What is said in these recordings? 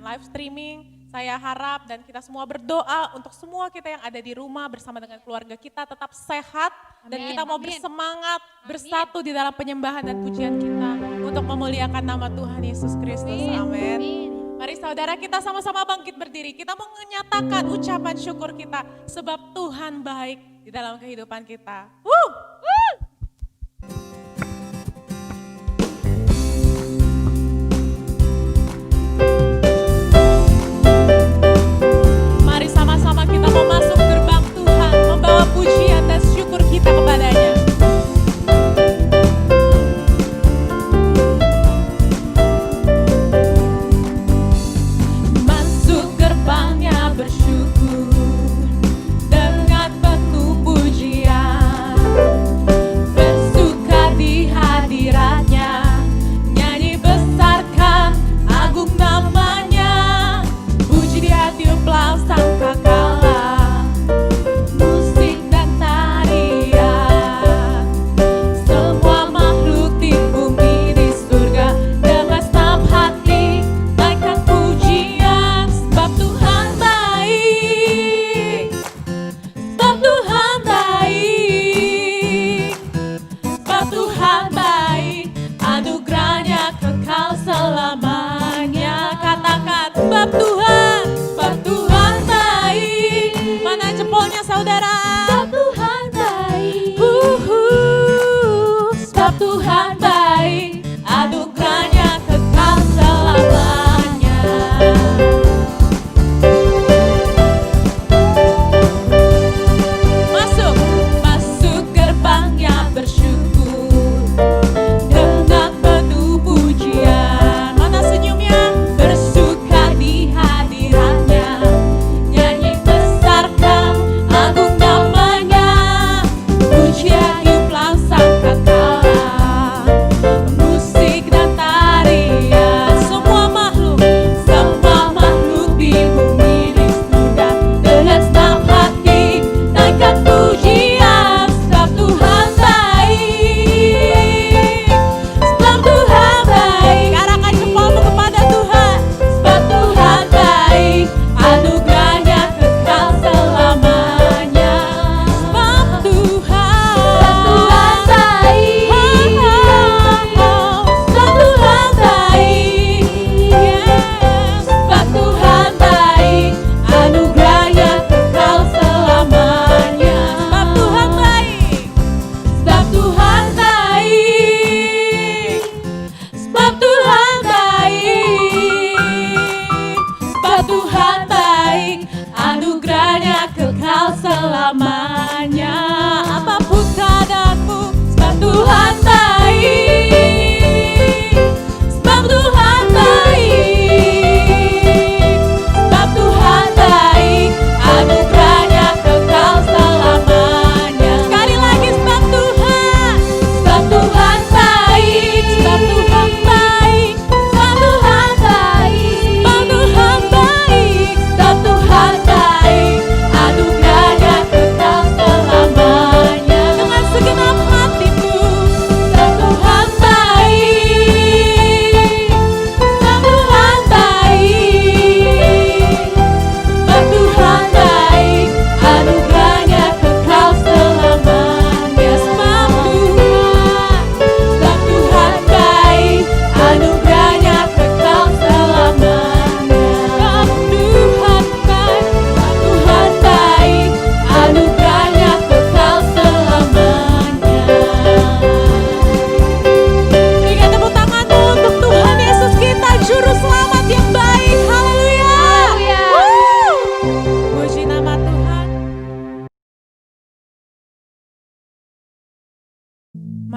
live streaming. Saya harap dan kita semua berdoa untuk semua kita yang ada di rumah bersama dengan keluarga kita tetap sehat. Dan kita mau bersemangat, bersatu di dalam penyembahan dan pujian kita untuk memuliakan nama Tuhan Yesus Kristus. Amin. Mari saudara kita sama-sama bangkit berdiri. Kita mau menyatakan ucapan syukur kita sebab Tuhan baik di dalam kehidupan kita. Mari sama-sama kita mau masuk gerbang Tuhan, membawa pujian dan syukur kita kepadanya.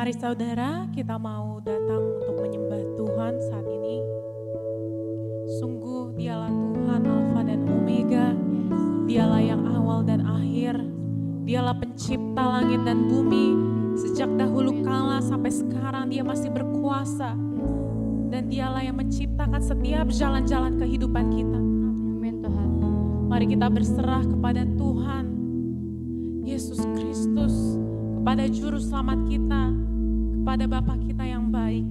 Mari saudara, kita mau datang untuk menyembah Tuhan saat ini. Sungguh dialah Tuhan Alfa dan Omega, dialah yang awal dan akhir, dialah pencipta langit dan bumi. Sejak dahulu kala sampai sekarang dia masih berkuasa. Dan dialah yang menciptakan setiap jalan-jalan kehidupan kita. Amin Tuhan. Mari kita berserah kepada Tuhan Yesus Kristus, kepada Juru Selamat kita, kepada Bapa kita yang baik.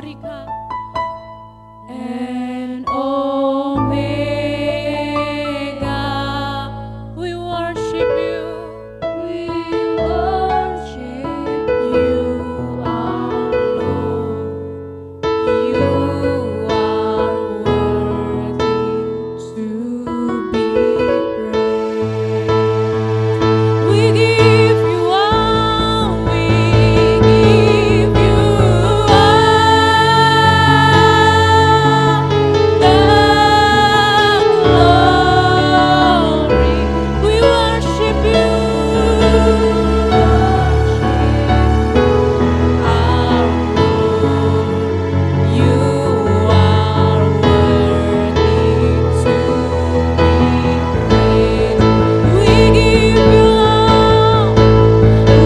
berikan. And Omega, We worship you. we worship you, our Lord. You are worthy to be praised. We give you all. We give you all the glory. We worship you. You are worthy to be praised. We give you all.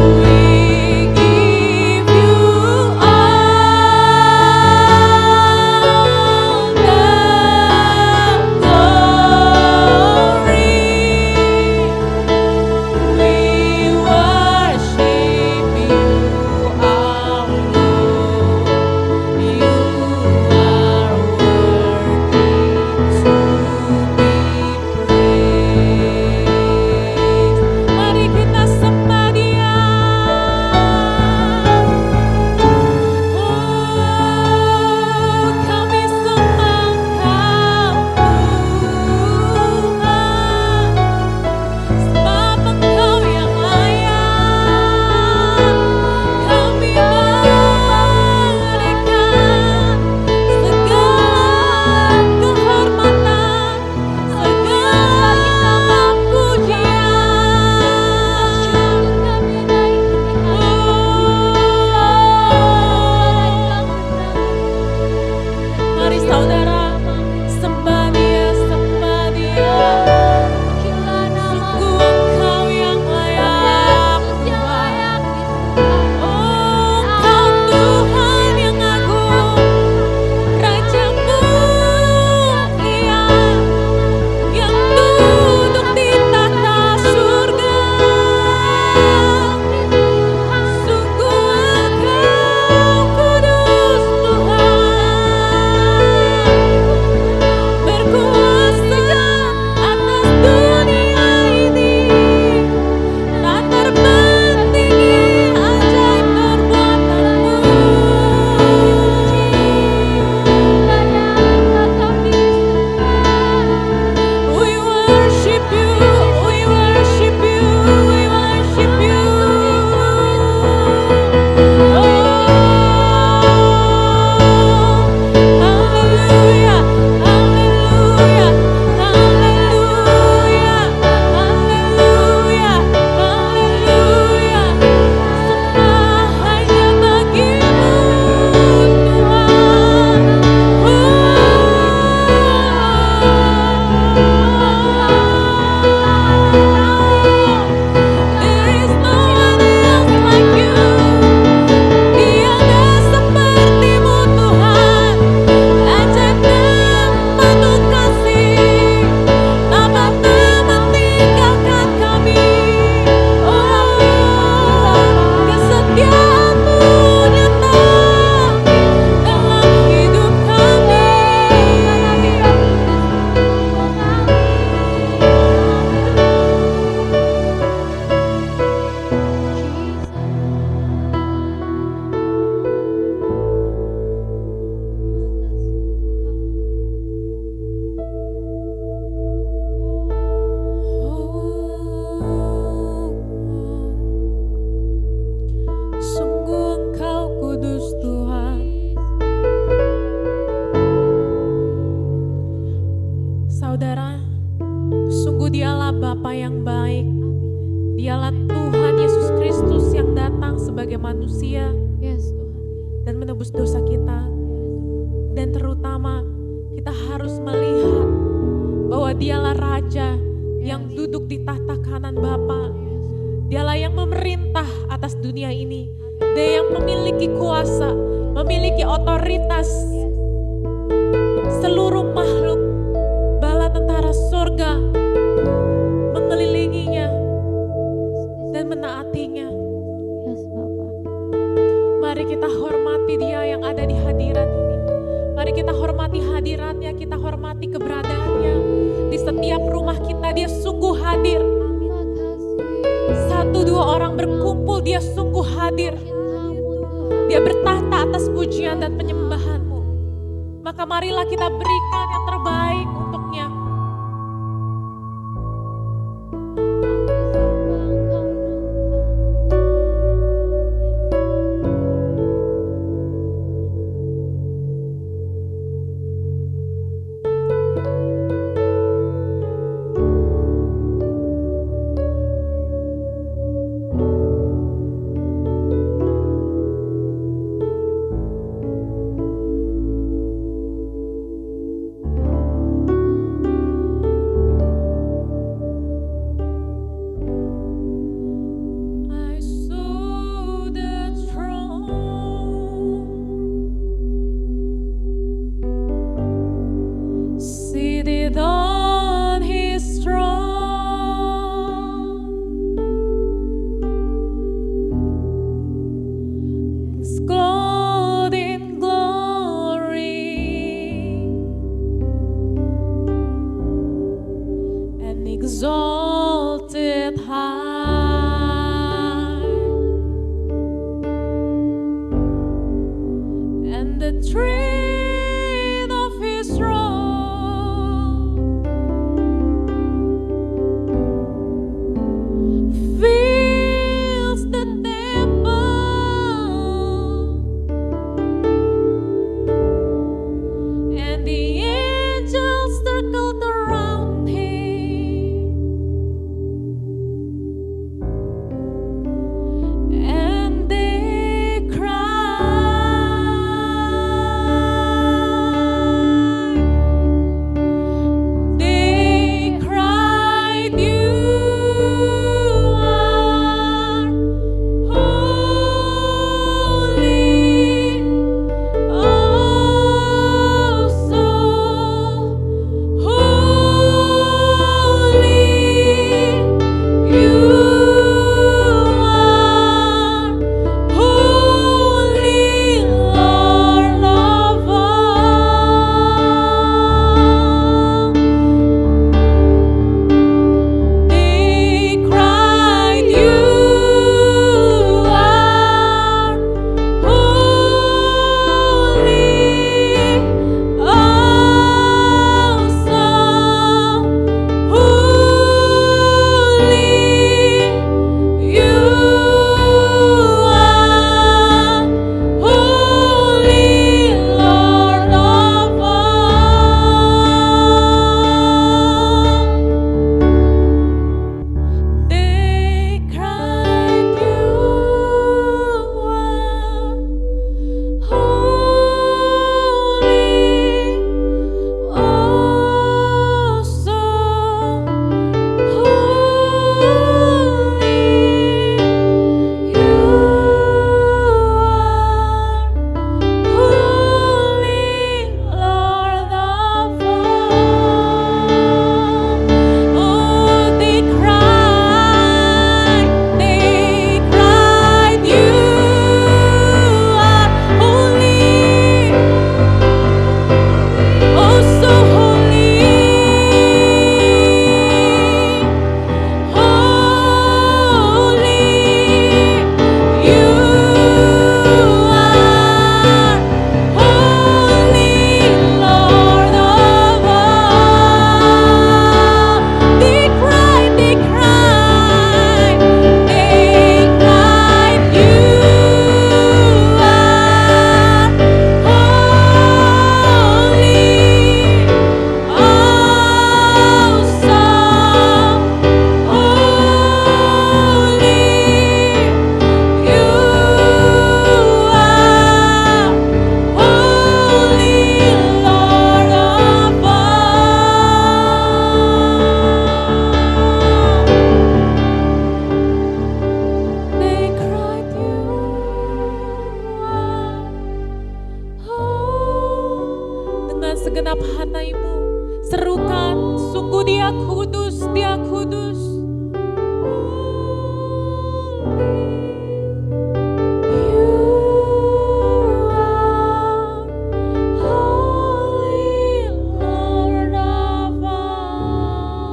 We give you all the glory. We worship you, our Lord. You are worthy to be praised. Mari kita sembah Dia. Oh, kami sembah Engkau, Tuhan. Sebab Engkau yang layak. Kami berikan segala kehormatan, segala pujian. Mari saudara, sembah Dia, sembah Dia. Sungguh Engkau yang layak, Tuhan. Oh, Engkau Tuhan yang agung, Raja mulia, yang duduk di tahta surga. Sungguh Engkau kudus, Tuhan, berkuasa atas dunia ini. Tak terbandingi ajaib perbuatanmu. We worship you, we worship you, we worship you. Haleluya, haleluya, haleluya, haleluya, haleluya. Sembah hanya bagimu, Tuhan. There is no one else like you. Tiada sepertimu, Tuhan. Ajaib dan penuh kasih, tak pernah meninggalkan kami. Oh, kesetiaan-Mu nyata dalam hidup kami. Sungguh Engkau kudus, Tuhan. Saudara, sungguh Dialah Bapa yang baik. Dialah Tuhan Yesus Kristus yang datang sebagai manusia Yes, Tuhan. dan menebus dosa kita. Dan terutama kita harus melihat bahwa Dialah Raja yang duduk di tahta kanan Bapa. Dialah yang memerintah atas dunia ini. Dia yang memiliki kuasa, memiliki otoritas. Seluruh makhluk bala tentara surga mengelilinginya dan menaatinya. Yes, Bapak. Mari kita hormati Dia yang ada di hadirat setiap rumah kita, dia sungguh hadir. Satu dua orang berkumpul, dia sungguh hadir. Dia bertahta atas pujian dan penyembahan-Mu. Maka marilah kita berikan yang terbaik untuknya. I saw the throne, seated on His throne, clothed in glory and exalted high, and the train of His robe fills the temple, and the angels circled around Him, and they cried, You are holy, oh so holy. You are holy, Lord of all. They cried, You are holy, oh so holy. You are holy, Lord of all. They cried, You are holy, oh so holy. You are holy, Lord of all. Oh, they cried, You are holy, oh so holy, holy. You are holy, Lord of all. They cried, You are dengan segenap hatimu, serukan, sungguh Dia kudus, Dia kudus. You are holy, Lord of all.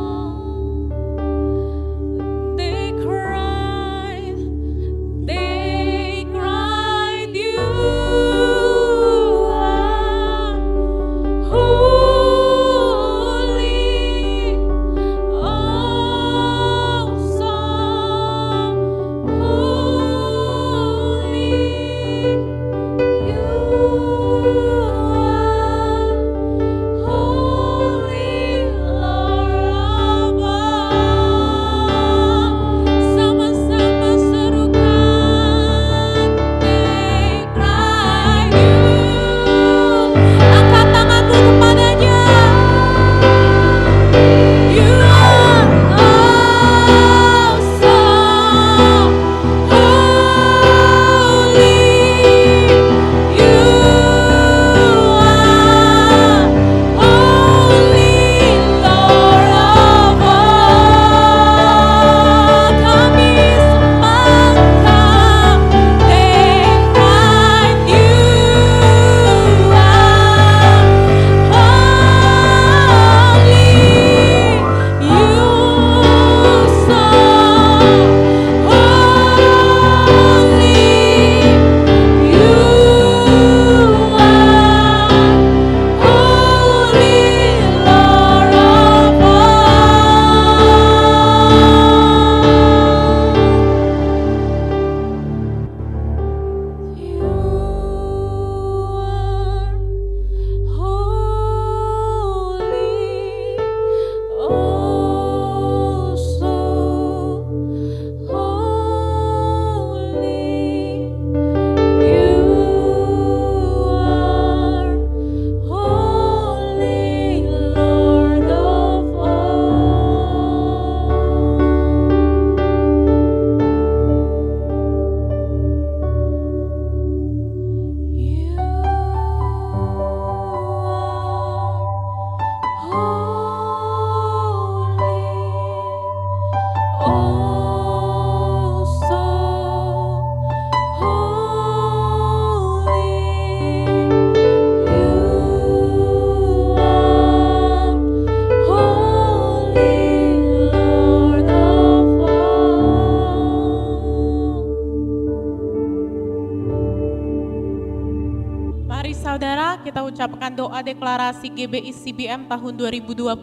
saudara, kita ucapkan doa deklarasi GBI CBM tahun 2020.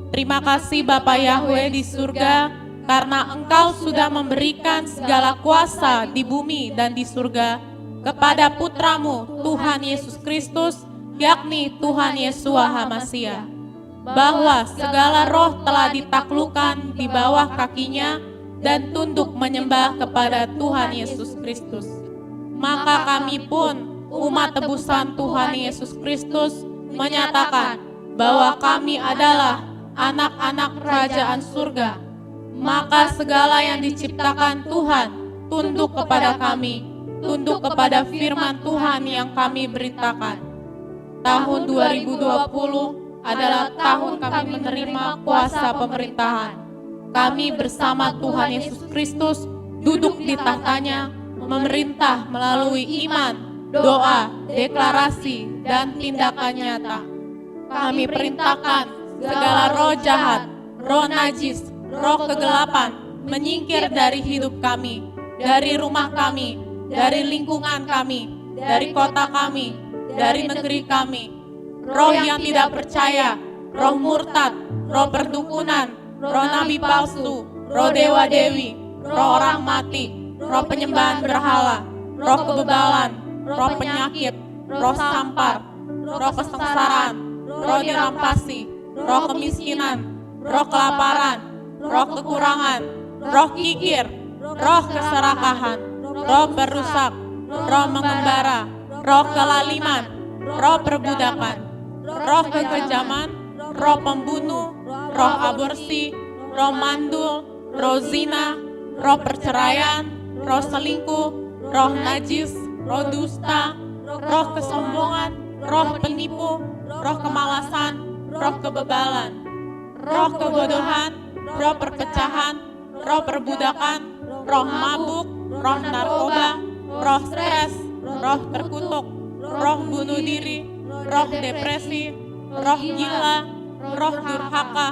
Terima kasih Bapa Yahweh di surga, karena Engkau sudah memberikan segala kuasa di bumi dan di surga kepada putramu Tuhan Yesus Kristus, yakni Tuhan Yeshua HaMasiah, bahwa segala roh telah ditaklukkan di bawah kakinya dan tunduk menyembah kepada Tuhan Yesus Kristus. Maka kami pun, umat tebusan Tuhan Yesus Kristus, menyatakan bahwa kami adalah anak-anak kerajaan surga. Maka segala yang diciptakan Tuhan tunduk kepada kami, tunduk kepada firman Tuhan yang kami beritakan. Tahun 2020 adalah tahun kami menerima kuasa pemerintahan. Kami bersama Tuhan Yesus Kristus duduk di tahtanya, memerintah melalui iman, doa, deklarasi, dan tindakan nyata. Kami perintahkan segala roh jahat, roh najis, roh kegelapan menyingkir dari hidup kami, dari rumah kami, dari lingkungan kami, dari kota kami, dari negeri kami. Roh yang tidak percaya, roh murtad, roh perdukunan, roh nabi palsu, roh dewa-dewi, roh orang mati, roh penyembahan berhala, roh kebebalan, roh penyakit, roh sampar, roh kesengsaraan, roh dirampasi, roh kemiskinan, roh kelaparan, roh kekurangan, roh kikir, roh keserakahan, roh perusak, roh mengembara, roh kelaliman, roh perbudakan, roh kekejaman, roh pembunuh, roh aborsi, roh mandul, roh zina, roh perceraian, roh selingkuh, roh najis, roh dusta, roh kesombongan, roh penipu, roh kemalasan, roh kebebalan, roh kebodohan, roh perpecahan, roh perbudakan, roh mabuk, roh narkoba, roh stres, roh terkutuk, roh bunuh diri, roh depresi, roh gila, roh durhaka.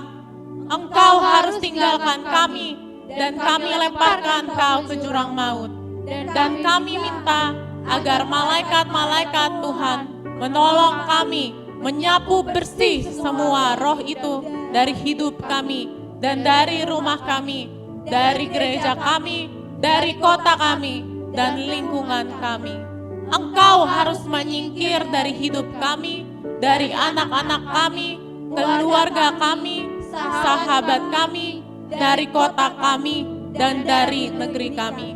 Engkau harus tinggalkan kami dan kami lemparkan kau ke jurang maut. Dan kami minta agar malaikat-malaikat Tuhan menolong kami, menyapu bersih semua roh itu dari hidup kami dan dari rumah kami, dari gereja kami, dari kota kami, dan lingkungan kami. Engkau harus menyingkir dari hidup kami, dari anak-anak kami, keluarga kami, sahabat kami, dari kota kami, dan dari negeri kami.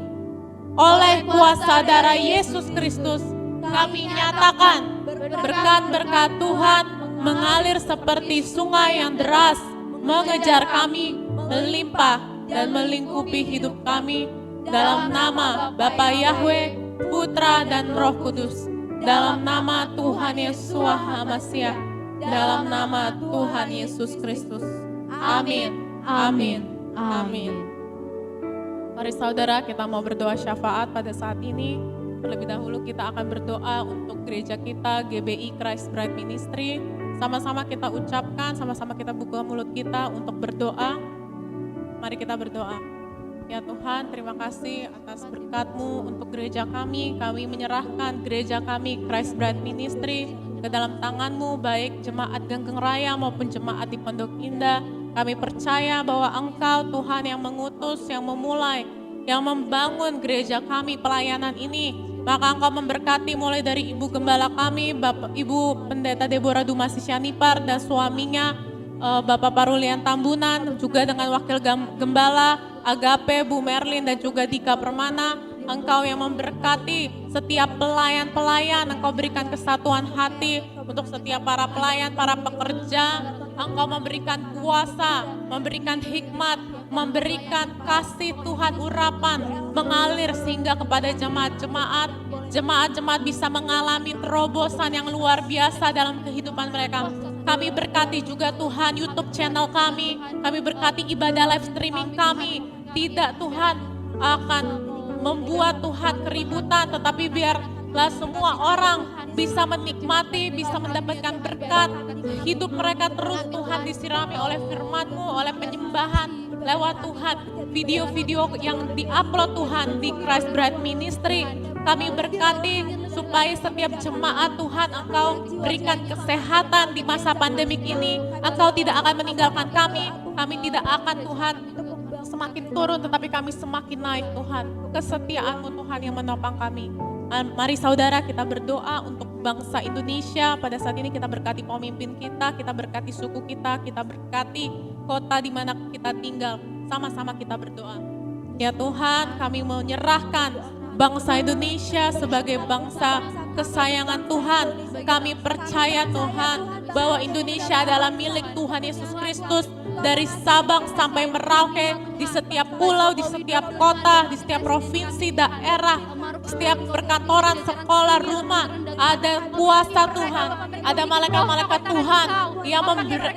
Oleh kuasa darah Yesus Kristus, kami nyatakan berkat-berkat Tuhan mengalir seperti sungai yang deras, mengejar kami, melimpah dan melingkupi hidup kami, dalam nama Bapa Yahweh, Putra dan Roh Kudus, dalam nama Tuhan Yeshua HaMasiah, dalam nama Tuhan Yesus Kristus. Amin, amin, amin. Mari saudara, kita mau berdoa syafaat pada saat ini. Terlebih dahulu kita akan berdoa untuk gereja kita, GBI Christ Bride Ministry. Sama-sama kita ucapkan, sama-sama kita buka mulut kita untuk berdoa. Mari kita berdoa. Ya Tuhan, terima kasih atas berkat-Mu untuk gereja kami. Kami menyerahkan gereja kami, Christ Bride Ministry, ke dalam tangan-Mu, baik jemaat Ganggeng Raya maupun jemaat di Pondok Indah. Kami percaya bahwa Engkau Tuhan yang mengutus, yang memulai, yang membangun gereja kami pelayanan ini. Maka Engkau memberkati mulai dari Ibu Gembala kami, Bapak Ibu Pendeta Deborah Dumasi Syanipar dan suaminya, Bapak Parulian Tambunan, juga dengan Wakil Gembala, Agape, Bu Merlin dan juga Dika Permana. Engkau yang memberkati setiap pelayan-pelayan, Engkau berikan kesatuan hati untuk setiap para pelayan, para pekerja. Engkau memberikan kuasa, memberikan hikmat, memberikan kasih Tuhan urapan, mengalir sehingga kepada jemaat-jemaat bisa mengalami terobosan yang luar biasa dalam kehidupan mereka. Kami berkati juga Tuhan YouTube channel kami berkati ibadah live streaming kami. Tidak Tuhan akan membuat Tuhan keributan, tetapi biarlah semua orang bisa menikmati, bisa mendapatkan berkat. Hidup mereka terus Tuhan disirami oleh firman-Mu, oleh penyembahan lewat Tuhan video-video yang diupload Tuhan di Christ Bride Ministry. Kami berkati supaya setiap jemaat Tuhan Engkau berikan kesehatan di masa pandemik ini. Engkau tidak akan meninggalkan kami tidak akan Tuhan semakin turun, tetapi kami semakin naik Tuhan. Kesetiaan-Mu Tuhan yang menopang kami. Mari saudara kita berdoa untuk bangsa Indonesia. Pada saat ini kita berkati pemimpin kita berkati suku kita berkati kota di mana kita tinggal. Sama-sama kita berdoa. Ya Tuhan, kami menyerahkan bangsa Indonesia sebagai bangsa kesayangan Tuhan. Kami percaya Tuhan bahwa Indonesia adalah milik Tuhan Yesus Kristus. Dari Sabang sampai Merauke, di setiap pulau, di setiap kota, di setiap provinsi, daerah, setiap perkantoran, sekolah, rumah, ada kuasa Tuhan, ada malaikat-malaikat Tuhan yang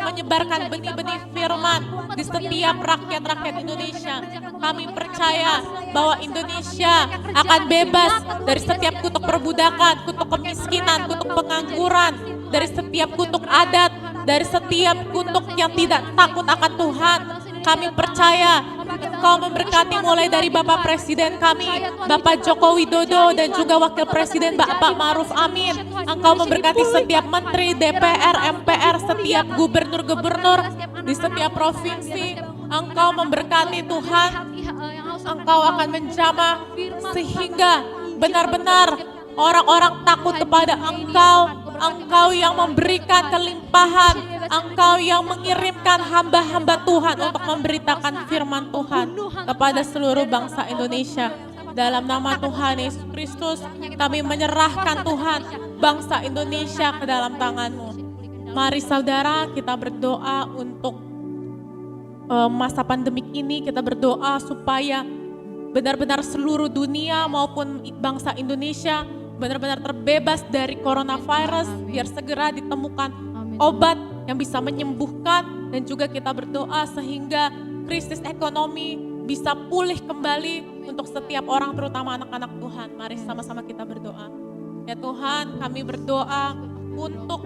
menyebarkan benih-benih firman di setiap rakyat-rakyat Indonesia. Kami percaya bahwa Indonesia akan bebas dari setiap kutuk perbudakan, kutuk kemiskinan, kutuk pengangguran, dari setiap kutuk adat, dari setiap kutuk yang tidak takut akan Tuhan. Kami percaya Engkau memberkati mulai dari Bapak Presiden kami, Bapak Joko Widodo, dan juga Wakil Presiden Bapak Ma'ruf Amin. Engkau memberkati setiap menteri, DPR, MPR, setiap gubernur-gubernur di setiap provinsi. Engkau memberkati Tuhan, Engkau akan menjamah sehingga benar-benar orang-orang takut kepada Engkau. Engkau yang memberikan kelimpahan, Engkau yang mengirimkan hamba-hamba Tuhan untuk memberitakan firman Tuhan kepada seluruh bangsa Indonesia. Dalam nama Tuhan Yesus Kristus, kami menyerahkan Tuhan bangsa Indonesia ke dalam tangan-Mu. Mari saudara kita berdoa untuk masa pandemik ini. Kita berdoa supaya benar-benar seluruh dunia maupun bangsa Indonesia benar-benar terbebas dari coronavirus, biar segera ditemukan obat yang bisa menyembuhkan, dan juga kita berdoa sehingga krisis ekonomi bisa pulih kembali untuk setiap orang, terutama anak-anak Tuhan. Mari sama-sama kita berdoa. Ya Tuhan, kami berdoa untuk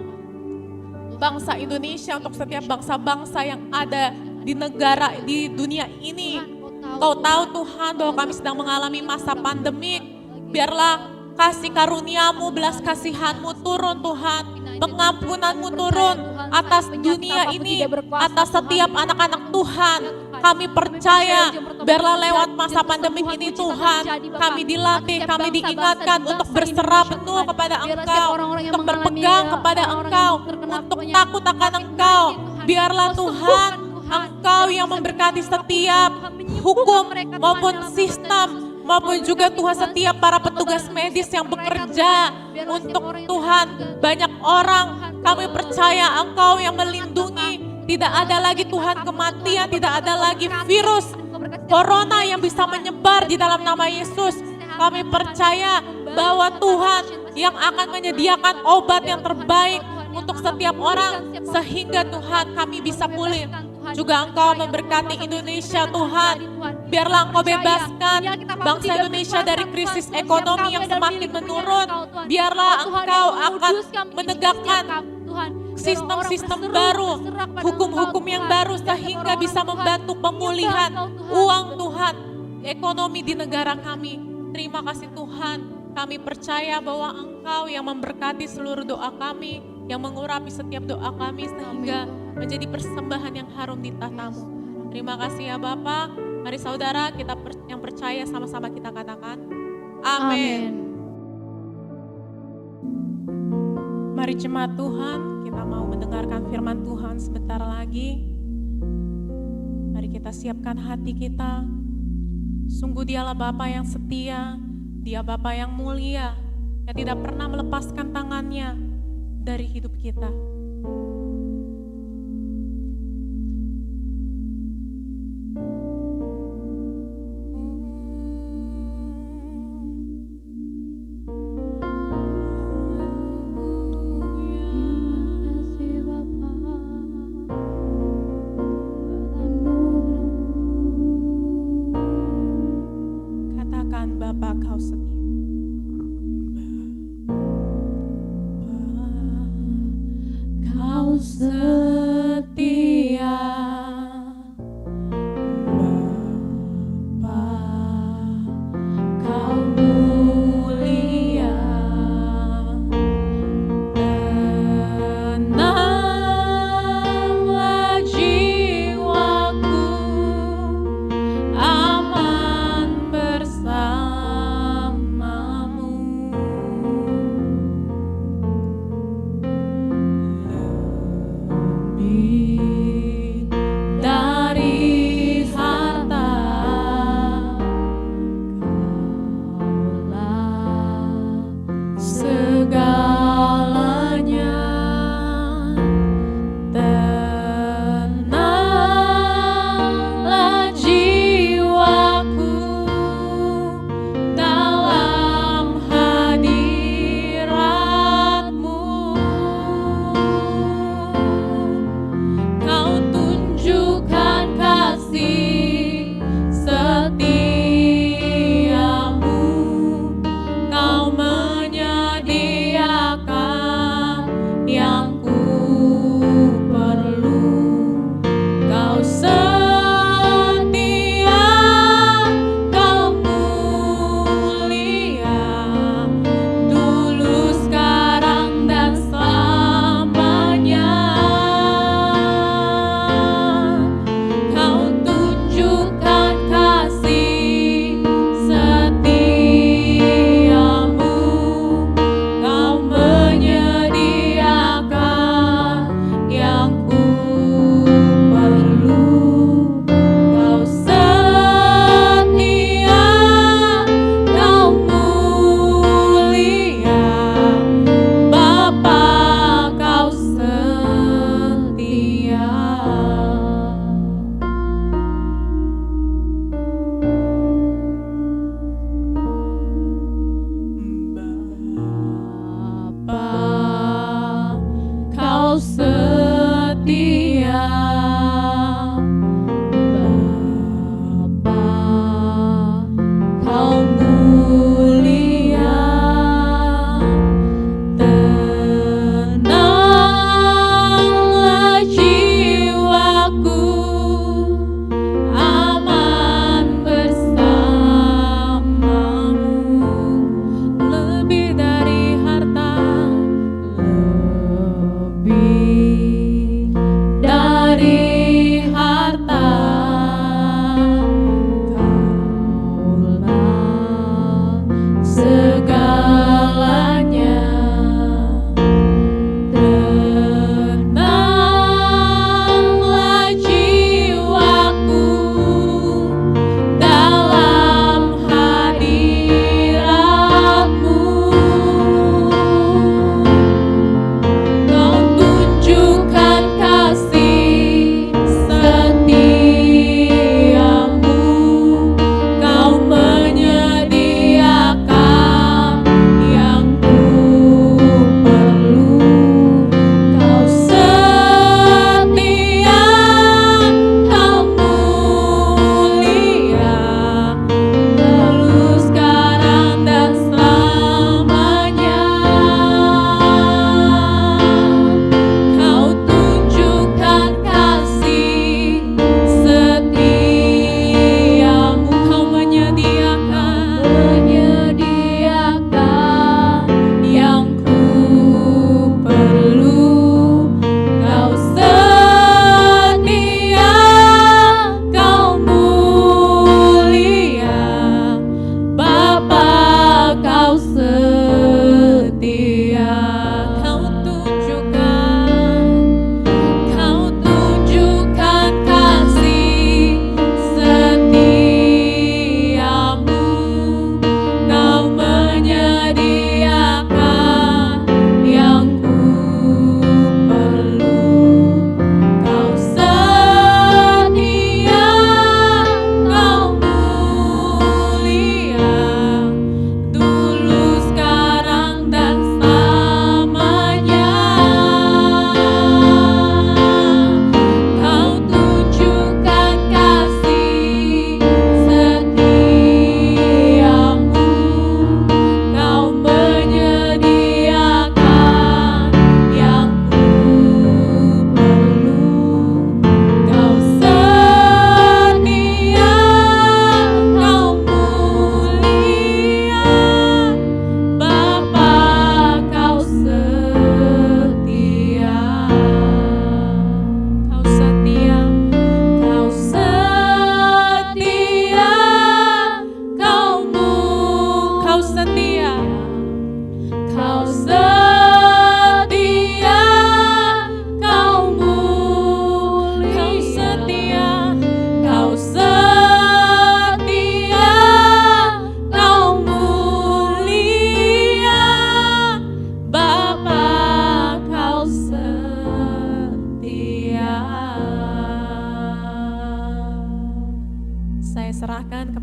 bangsa Indonesia, untuk setiap bangsa-bangsa yang ada di negara, di dunia ini. Kau tahu Tuhan bahwa kami sedang mengalami masa pandemik. Biarlah kasih karunia-Mu, belas kasihan-Mu turun Tuhan, pengampunan-Mu turun atas dunia ini, atas setiap anak-anak Tuhan. Kami percaya, biarlah lewat masa pandemik ini Tuhan, kami dilatih, kami diingatkan untuk berserah penuh kepada Engkau, untuk berpegang kepada Engkau, untuk takut akan Engkau. Biarlah Tuhan, Engkau yang memberkati setiap hukum maupun sistem, maupun juga Tuhan setiap para petugas medis yang bekerja untuk Tuhan banyak orang. Kami percaya Engkau yang melindungi. Tidak ada lagi Tuhan kematian, tidak ada lagi virus corona yang bisa menyebar di dalam nama Yesus. Kami percaya bahwa Tuhan yang akan menyediakan obat yang terbaik untuk setiap orang, sehingga Tuhan kami bisa pulih. Juga Engkau memberkati Indonesia Tuhan. Biarlah Engkau bebaskan bangsa Indonesia dari krisis ekonomi yang semakin menurun. Biarlah Engkau akan menegakkan sistem-sistem baru, hukum-hukum yang baru, sehingga bisa membantu pemulihan uang Tuhan, ekonomi di negara kami. Terima kasih Tuhan, kami percaya bahwa Engkau yang memberkati seluruh doa kami, yang mengurapi setiap doa kami sehingga menjadi persembahan yang harum di tahta-Mu. Terima kasih ya Bapa. Mari saudara kita yang percaya sama-sama kita katakan amin. Mari jemaat Tuhan, kita mau mendengarkan firman Tuhan sebentar lagi. Mari kita siapkan hati kita. Sungguh Dialah Bapa yang setia, Dia Bapa yang mulia, yang tidak pernah melepaskan tangannya dari hidup kita. Katakan Bapa Kau setia. Kau setia,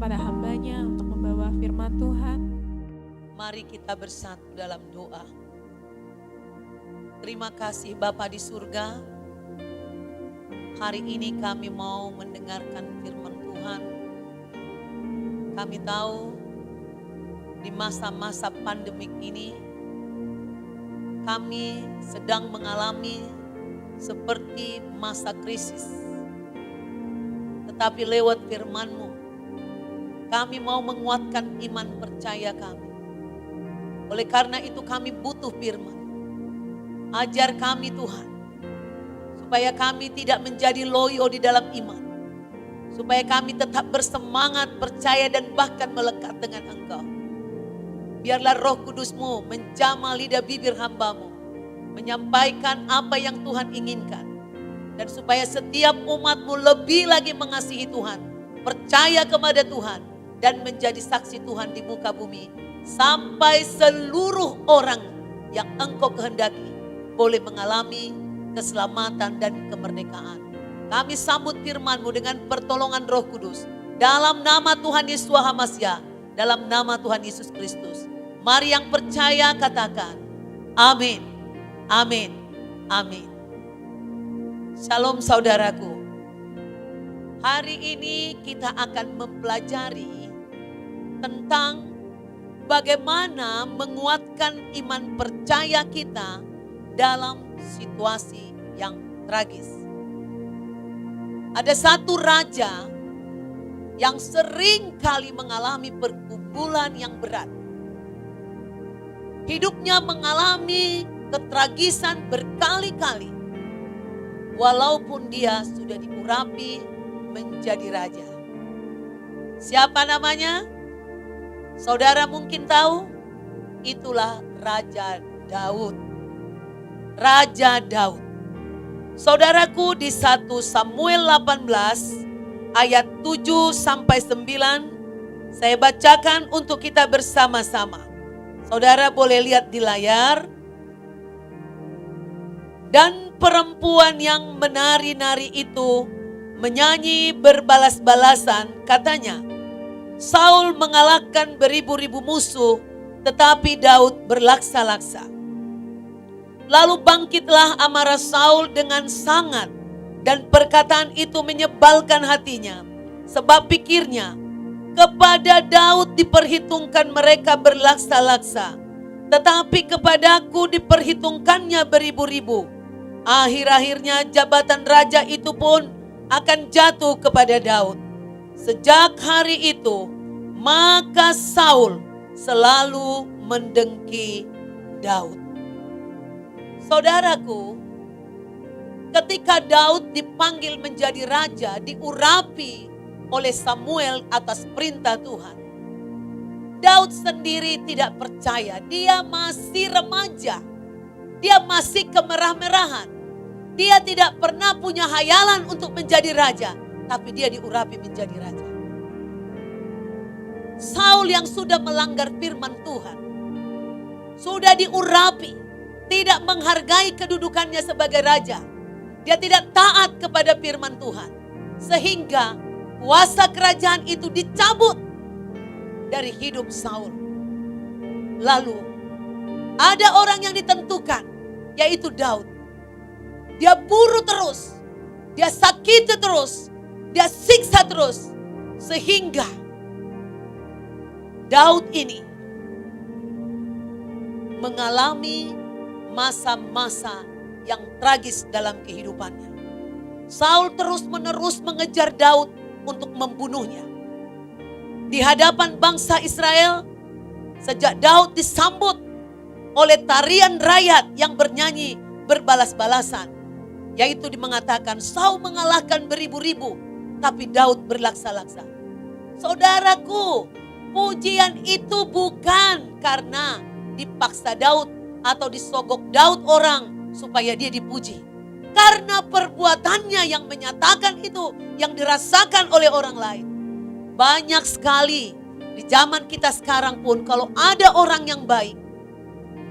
kepada hambanya untuk membawa firman Tuhan. Mari kita bersatu dalam doa. Terima kasih Bapa di surga. Hari ini kami mau mendengarkan firman Tuhan. Kami tahu di masa-masa pandemik ini kami sedang mengalami seperti masa krisis. Tetapi lewat firman-Mu, kami mau menguatkan iman percaya kami. Oleh karena itu kami butuh firman. Ajar kami Tuhan, supaya kami tidak menjadi loyo di dalam iman. Supaya kami tetap bersemangat, percaya dan bahkan melekat dengan Engkau. Biarlah Roh Kudus-Mu menjamah lidah bibir hamba-Mu, menyampaikan apa yang Tuhan inginkan. Dan supaya setiap umat-Mu lebih lagi mengasihi Tuhan, percaya kepada Tuhan, dan menjadi saksi Tuhan di muka bumi. Sampai seluruh orang yang Engkau kehendaki boleh mengalami keselamatan dan kemerdekaan. Kami sambut firman-Mu dengan pertolongan Roh Kudus. Dalam nama Tuhan Yesus Hamasyah, dalam nama Tuhan Yesus Kristus. Mari yang percaya katakan, amin, amin, amin. Shalom saudaraku. Hari ini kita akan mempelajari tentang bagaimana menguatkan iman percaya kita dalam situasi yang tragis. Ada satu raja yang sering kali mengalami pergumulan yang berat. Hidupnya mengalami ketragisan berkali-kali. Walaupun dia sudah diurapi menjadi raja. Siapa namanya? Saudara mungkin tahu, itulah Raja Daud. Raja Daud. Saudaraku, di 1 Samuel 18 ayat 7 sampai 9 saya bacakan untuk kita bersama-sama. Saudara boleh lihat di layar. Dan perempuan yang menari-nari itu menyanyi berbalas-balasan, katanya, Saul mengalahkan beribu-ribu musuh, tetapi Daud berlaksa-laksa. Lalu bangkitlah amarah Saul dengan sangat, dan perkataan itu menyebalkan hatinya, sebab pikirnya, kepada Daud diperhitungkan mereka berlaksa-laksa, tetapi kepadaku diperhitungkannya beribu-ribu. Akhir-akhirnya jabatan raja itu pun akan jatuh kepada Daud. Sejak hari itu, maka Saul selalu mendengki Daud. Saudaraku, ketika Daud dipanggil menjadi raja, diurapi oleh Samuel atas perintah Tuhan. Daud sendiri tidak percaya, dia masih remaja, dia masih kemerah-merahan. Dia tidak pernah punya hayalan untuk menjadi raja, tapi dia diurapi menjadi raja. Saul yang sudah melanggar firman Tuhan, sudah diurapi, tidak menghargai kedudukannya sebagai raja. Dia tidak taat kepada firman Tuhan. Sehingga kuasa kerajaan itu dicabut dari hidup Saul. Lalu ada orang yang ditentukan, yaitu Daud. Dia bunuh terus, dia sakiti terus, dia siksa terus. Sehingga Daud ini mengalami masa-masa yang tragis dalam kehidupannya. Saul terus-menerus mengejar Daud untuk membunuhnya. Di hadapan bangsa Israel, sejak Daud disambut oleh tarian rakyat yang bernyanyi berbalas-balasan, yaitu mengatakan Saul mengalahkan beribu-ribu, tapi Daud berlaksa-laksa. Saudaraku, pujian itu bukan karena dipaksa Daud atau disogok Daud orang supaya dia dipuji. Karena perbuatannya yang menyatakan itu, yang dirasakan oleh orang lain. Banyak sekali di zaman kita sekarang pun kalau ada orang yang baik,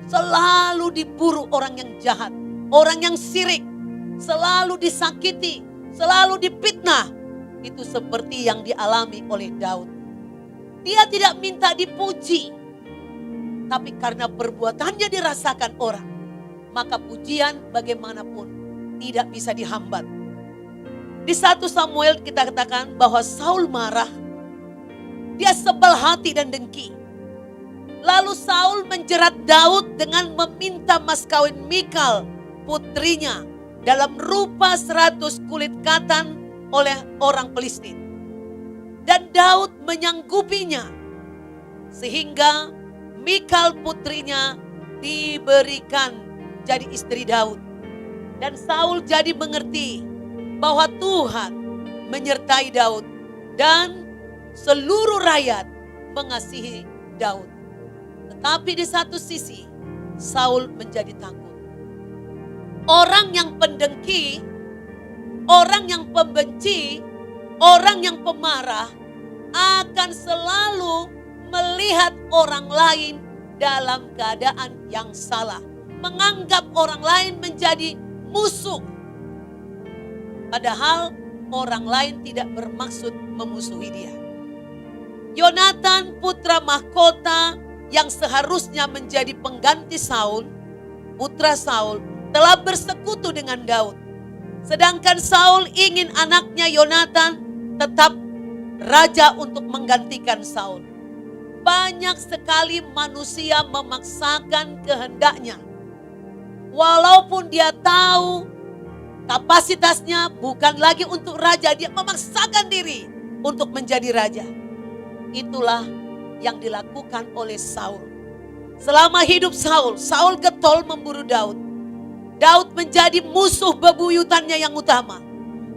selalu diburu orang yang jahat, orang yang sirik, selalu disakiti, selalu difitnah. Itu seperti yang dialami oleh Daud. Dia tidak minta dipuji, tapi karena perbuatannya dirasakan orang, maka pujian bagaimanapun tidak bisa dihambat. Di 1 Samuel kita katakan bahwa Saul marah, dia sebel hati dan dengki. Lalu Saul menjerat Daud dengan meminta mas kawin Mikal, putrinya, dalam rupa 100 kulit katan oleh orang Filistin. Dan Daud menyanggupinya, sehingga Mikal putrinya diberikan jadi istri Daud. Dan Saul jadi mengerti bahwa Tuhan menyertai Daud dan seluruh rakyat mengasihi Daud. Tetapi di satu sisi Saul menjadi takut. Orang yang pendengki, orang yang pembenci, orang yang pemarah akan selalu melihat orang lain dalam keadaan yang salah. Menganggap orang lain menjadi musuh. Padahal orang lain tidak bermaksud memusuhi dia. Yonatan putra mahkota yang seharusnya menjadi pengganti Saul, putra Saul, telah bersekutu dengan Daud. Sedangkan Saul ingin anaknya Yonatan tetap raja untuk menggantikan Saul. Banyak sekali manusia memaksakan kehendaknya. Walaupun dia tahu kapasitasnya bukan lagi untuk raja, dia memaksakan diri untuk menjadi raja. Itulah yang dilakukan oleh Saul. Selama hidup Saul, Saul getol memburu Daud. Daud menjadi musuh bebuyutannya yang utama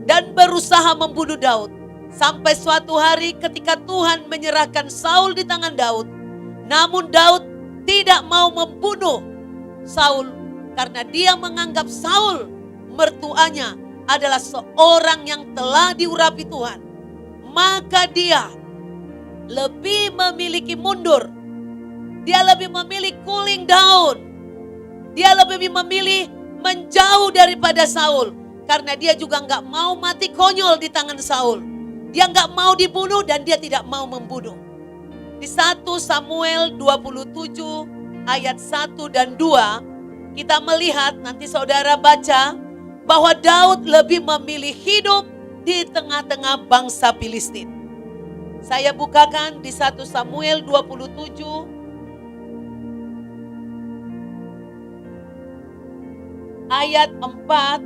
dan berusaha membunuh Daud. Sampai suatu hari ketika Tuhan menyerahkan Saul di tangan Daud, namun Daud tidak mau membunuh Saul karena dia menganggap Saul mertuanya adalah seorang yang telah diurapi Tuhan. Maka dia lebih memiliki mundur. Dia lebih memilih cooling down. Dia lebih memilih menjauh daripada Saul. Karena dia juga gak mau mati konyol di tangan Saul. Dia gak mau dibunuh dan dia tidak mau membunuh. Di 1 Samuel 27 ayat 1 dan 2 kita melihat, nanti saudara baca, bahwa Daud lebih memilih hidup di tengah-tengah bangsa Filistin. Saya bukakan di 1 Samuel 27 ayat 4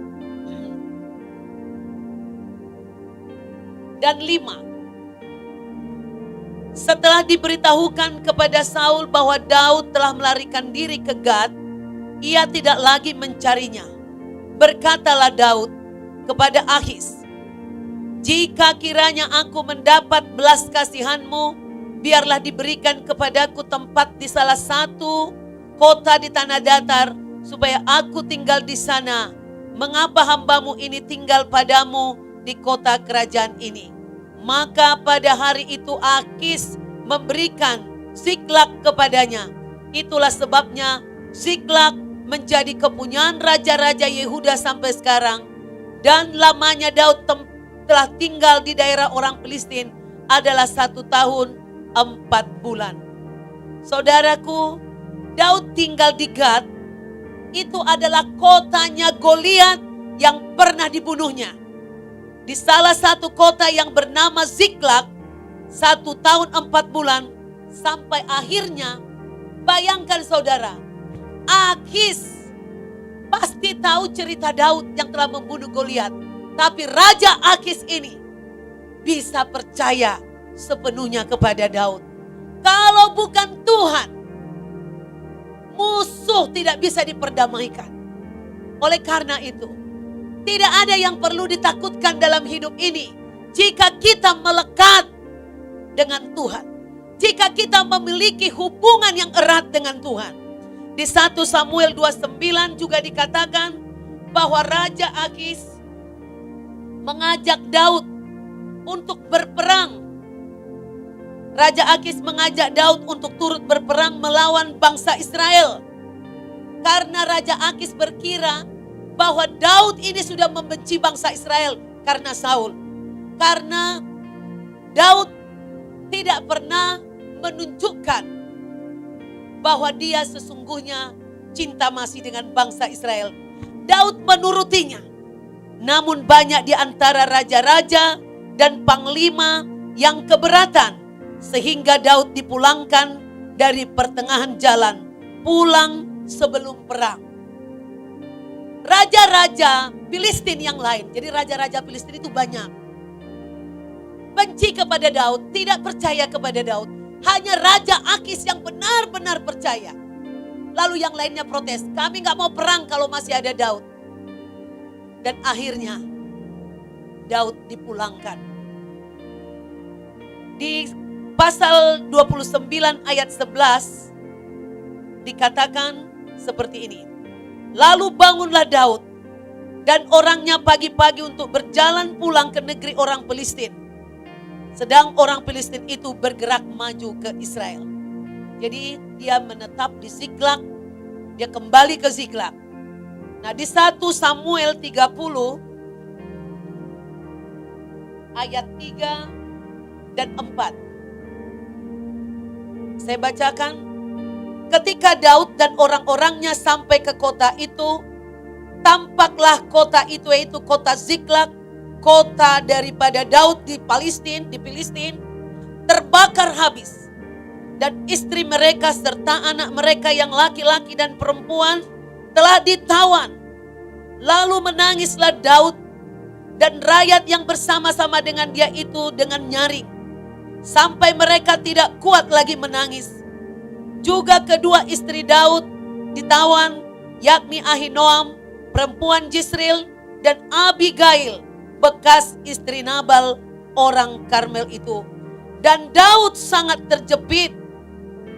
dan 5. Setelah diberitahukan kepada Saul bahwa Daud telah melarikan diri ke Gad, ia tidak lagi mencarinya. Berkatalah Daud kepada Akhis, "Jika kiranya aku mendapat belas kasihanmu, biarlah diberikan kepadaku tempat di salah satu kota di tanah datar, supaya aku tinggal di sana. Mengapa hambamu ini tinggal padamu di kota kerajaan ini?" Maka pada hari itu Akhis memberikan Ziklag kepadanya. Itulah sebabnya Ziklag menjadi kepunyaan raja-raja Yehuda sampai sekarang. Dan lamanya Daud telah tinggal di daerah orang Filistin adalah 1 tahun 4 bulan. Saudaraku, Daud tinggal di Gad. Itu adalah kotanya Goliat yang pernah dibunuhnya. Di salah satu kota yang bernama Ziklag, 1 tahun 4 bulan, sampai akhirnya, bayangkan saudara, Akhis pasti tahu cerita Daud yang telah membunuh Goliat. Tapi Raja Akhis ini bisa percaya sepenuhnya kepada Daud. Kalau bukan Tuhan, musuh tidak bisa diperdamaikan. Oleh karena itu, tidak ada yang perlu ditakutkan dalam hidup ini jika kita melekat dengan Tuhan. Jika kita memiliki hubungan yang erat dengan Tuhan. Di 1 Samuel 29 juga dikatakan bahwa Raja Akhis mengajak Daud untuk berperang. Raja Akhis mengajak Daud untuk turut berperang melawan bangsa Israel. Karena Raja Akhis berkira bahwa Daud ini sudah membenci bangsa Israel karena Saul. Karena Daud tidak pernah menunjukkan bahwa dia sesungguhnya cinta masih dengan bangsa Israel. Daud menurutinya. Namun banyak di antara raja-raja dan panglima yang keberatan, sehingga Daud dipulangkan dari pertengahan jalan, pulang sebelum perang. Raja-raja Filistin yang lain, jadi raja-raja Filistin itu banyak, benci kepada Daud, tidak percaya kepada Daud. Hanya Raja Akis yang benar-benar percaya. Lalu yang lainnya protes, kami gak mau perang kalau masih ada Daud. Dan akhirnya Daud dipulangkan. Di pasal 29 ayat 11 dikatakan seperti ini. Lalu bangunlah Daud dan orangnya pagi-pagi untuk berjalan pulang ke negeri orang Filistin. Sedang orang Filistin itu bergerak maju ke Israel. Jadi dia menetap di Ziklag, dia kembali ke Ziklag. Nah di 1 Samuel 30 ayat 3 dan 4. Saya bacakan. Ketika Daud dan orang-orangnya sampai ke kota itu, tampaklah kota itu yaitu kota Ziklag, kota daripada Daud di Filistin, terbakar habis. Dan istri mereka serta anak mereka yang laki-laki dan perempuan telah ditawan. Lalu menangislah Daud dan rakyat yang bersama-sama dengan dia itu dengan nyaring. Sampai mereka tidak kuat lagi menangis. Juga kedua istri Daud ditawan, yakni Ahinoam, perempuan Jisril, dan Abigail, bekas istri Nabal, orang Karmel itu. Dan Daud sangat terjepit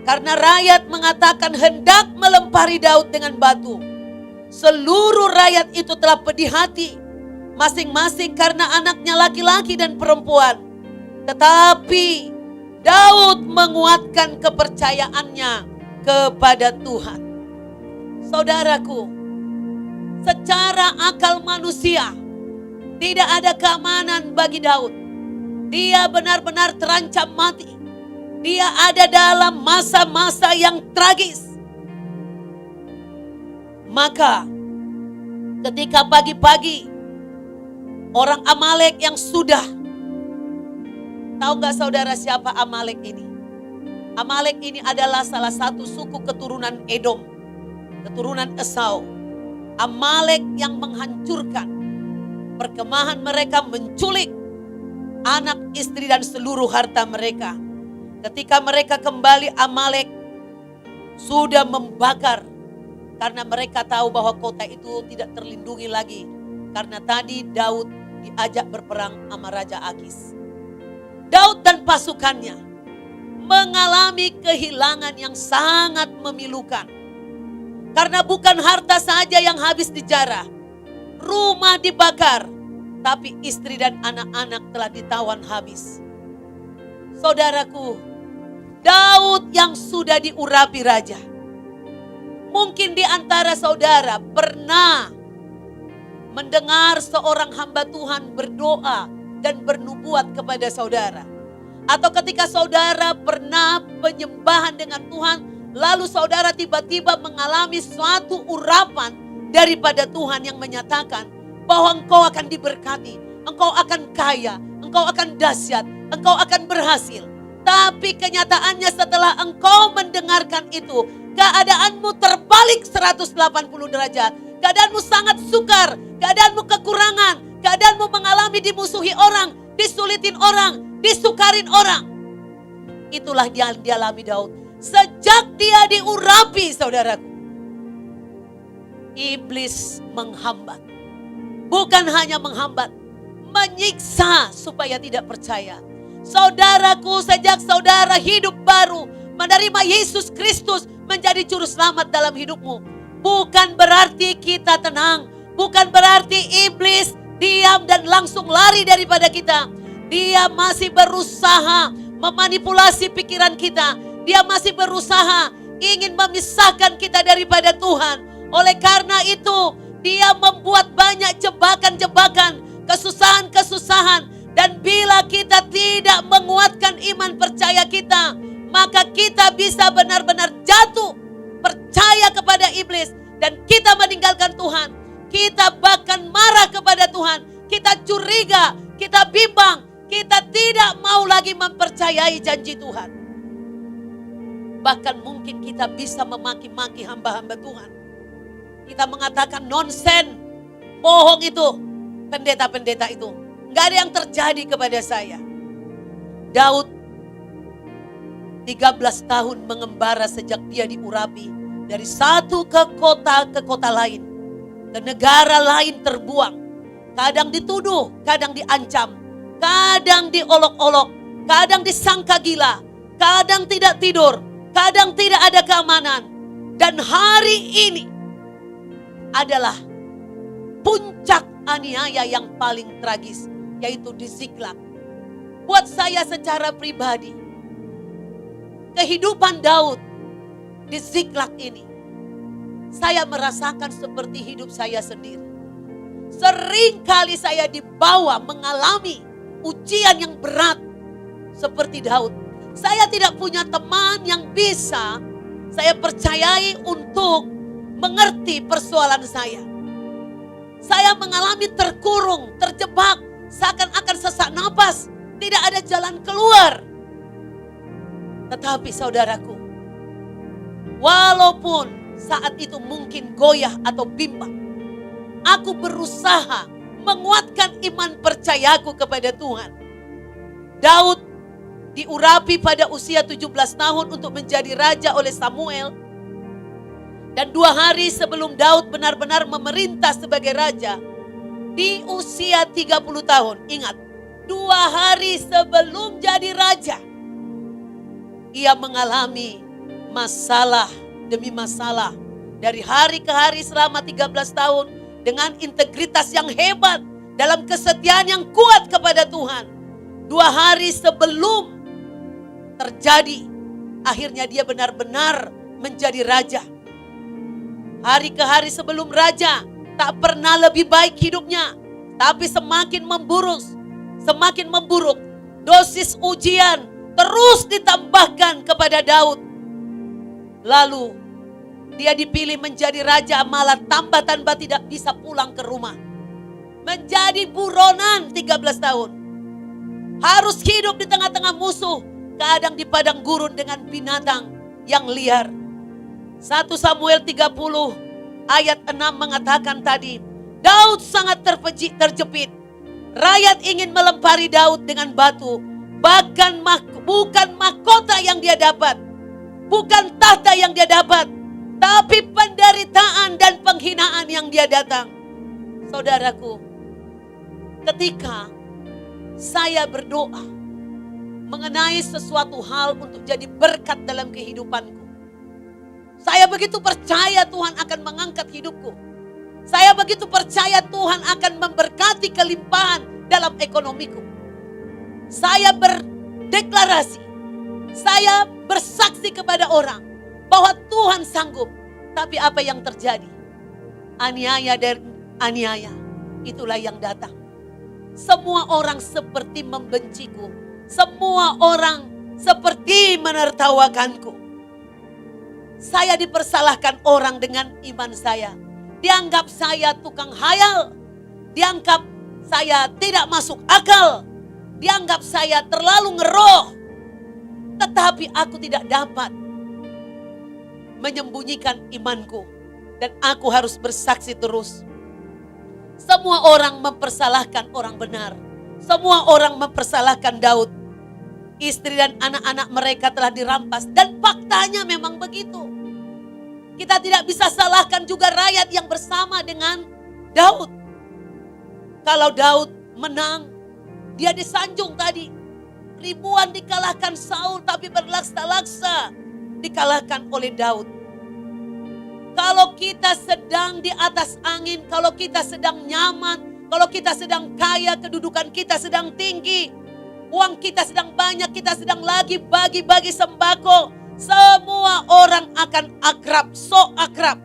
karena rakyat mengatakan hendak melempari Daud dengan batu. Seluruh rakyat itu telah pedih hati, masing-masing karena anaknya laki-laki dan perempuan. Tetapi Daud menguatkan kepercayaannya kepada Tuhan. Saudaraku, secara akal manusia tidak ada keamanan bagi Daud. Dia benar-benar terancam mati. Dia ada dalam masa-masa yang tragis. Maka ketika pagi-pagi orang Amalek yang sudah, tahu gak saudara siapa Amalek ini? Amalek ini adalah salah satu suku keturunan Edom, keturunan Esau. Amalek yang menghancurkan perkemahan mereka, menculik anak, istri dan seluruh harta mereka. Ketika mereka kembali, Amalek sudah membakar karena mereka tahu bahwa kota itu tidak terlindungi lagi. Karena tadi Daud diajak berperang sama Raja Akis. Daud dan pasukannya mengalami kehilangan yang sangat memilukan. Karena bukan harta saja yang habis dijarah, rumah dibakar, tapi istri dan anak-anak telah ditawan habis. Saudaraku, Daud yang sudah diurapi raja. Mungkin di antara saudara pernah mendengar seorang hamba Tuhan berdoa dan bernubuat kepada saudara. Atau ketika saudara pernah penyembahan dengan Tuhan, lalu saudara tiba-tiba mengalami suatu urapan daripada Tuhan yang menyatakan bahwa engkau akan diberkati, engkau akan kaya, engkau akan dahsyat, engkau akan berhasil. Tapi kenyataannya setelah engkau mendengarkan itu, keadaanmu terbalik 180 derajat. Keadaanmu sangat sukar, keadaanmu kekurangan, keadaanmu mengalami dimusuhi orang, disulitin orang, disukarin orang. Itulah yang dialami Daud. Sejak dia diurapi, saudaraku, iblis menghambat. Bukan hanya menghambat, menyiksa supaya tidak percaya. Saudaraku, sejak saudara hidup baru, menerima Yesus Kristus menjadi juru selamat dalam hidupmu, bukan berarti kita tenang, bukan berarti iblis diam dan langsung lari daripada kita. Dia masih berusaha memanipulasi pikiran kita. Dia masih berusaha ingin memisahkan kita daripada Tuhan. Oleh karena itu, dia membuat banyak jebakan-jebakan, kesusahan-kesusahan. Dan bila kita tidak menguatkan iman percaya kita, maka kita bisa benar-benar jatuh percaya kepada iblis dan kita meninggalkan Tuhan. Kita bahkan marah kepada Tuhan, kita curiga, kita bimbang, kita tidak mau lagi mempercayai janji Tuhan. Bahkan mungkin kita bisa memaki-maki hamba-hamba Tuhan. Kita mengatakan nonsen, bohong itu, pendeta-pendeta itu. Gak ada yang terjadi kepada saya. Daud 13 tahun mengembara sejak dia diurapi. Dari satu ke kota lain. Ke negara lain terbuang. Kadang dituduh, kadang diancam. Kadang diolok-olok, kadang disangka gila. Kadang tidak tidur, kadang tidak ada keamanan. Dan hari ini adalah puncak aniaya yang paling tragis, yaitu di Ziklag. Buat saya secara pribadi, kehidupan Daud di Ziklag ini, saya merasakan seperti hidup saya sendiri. Sering kali saya dibawa mengalami ujian yang berat seperti Daud. Saya tidak punya teman yang bisa saya percayai untuk mengerti persoalan saya. Saya mengalami terkurung, terjebak, seakan-akan sesak napas, tidak ada jalan keluar. Tetapi saudaraku, walaupun saat itu mungkin goyah atau bimbang, aku berusaha menguatkan iman percayaku kepada Tuhan. Daud diurapi pada usia 17 tahun untuk menjadi raja oleh Samuel. Dan 2 hari sebelum Daud benar-benar memerintah sebagai raja, di usia 30 tahun, ingat, 2 hari sebelum jadi raja, ia mengalami masalah demi masalah. Dari hari ke hari selama 13 tahun, dengan integritas yang hebat, dalam kesetiaan yang kuat kepada Tuhan. 2 hari sebelum terjadi, akhirnya dia benar-benar menjadi raja. Hari ke hari sebelum raja, tak pernah lebih baik hidupnya, tapi semakin memburuk. Dosis ujian terus ditambahkan kepada Daud. Lalu dia dipilih menjadi raja, malah tambah-tambah tidak bisa pulang ke rumah. Menjadi buronan 13 tahun. Harus hidup di tengah-tengah musuh, kadang di padang gurun dengan binatang yang liar. 1 Samuel 30 ayat 6 mengatakan tadi, Daud sangat terjepit. Rakyat ingin melempari Daud dengan batu. Bahkan bukan mahkota yang dia dapat, bukan tahta yang dia dapat, tapi penderitaan dan penghinaan yang dia datang. Saudaraku, ketika saya berdoa mengenai sesuatu hal untuk jadi berkat dalam kehidupanku, saya begitu percaya Tuhan akan mengangkat hidupku. Saya begitu percaya Tuhan akan memberkati kelimpahan dalam ekonomiku. Saya berdeklarasi, saya bersaksi kepada orang bahwa Tuhan sanggup. Tapi apa yang terjadi? Aniaya dan aniaya, itulah yang datang. Semua orang seperti membenciku. Semua orang seperti menertawakanku. Saya dipersalahkan orang dengan iman saya. Dianggap saya tukang hayal. Dianggap saya tidak masuk akal. Dianggap saya terlalu ngeroh. Tetapi aku tidak dapat menyembunyikan imanku. Dan aku harus bersaksi terus. Semua orang mempersalahkan orang benar. Semua orang mempersalahkan Daud. Istri dan anak-anak mereka telah dirampas. Dan faktanya memang begitu. Kita tidak bisa salahkan juga rakyat yang bersama dengan Daud. Kalau Daud menang, dia disanjung tadi. Ribuan dikalahkan Saul, tapi berlaksa-laksa dikalahkan oleh Daud. Kalau kita sedang di atas angin, kalau kita sedang nyaman, kalau kita sedang kaya, kedudukan kita sedang tinggi, uang kita sedang banyak, kita sedang lagi bagi-bagi sembako, semua orang akan akrab, so akrab.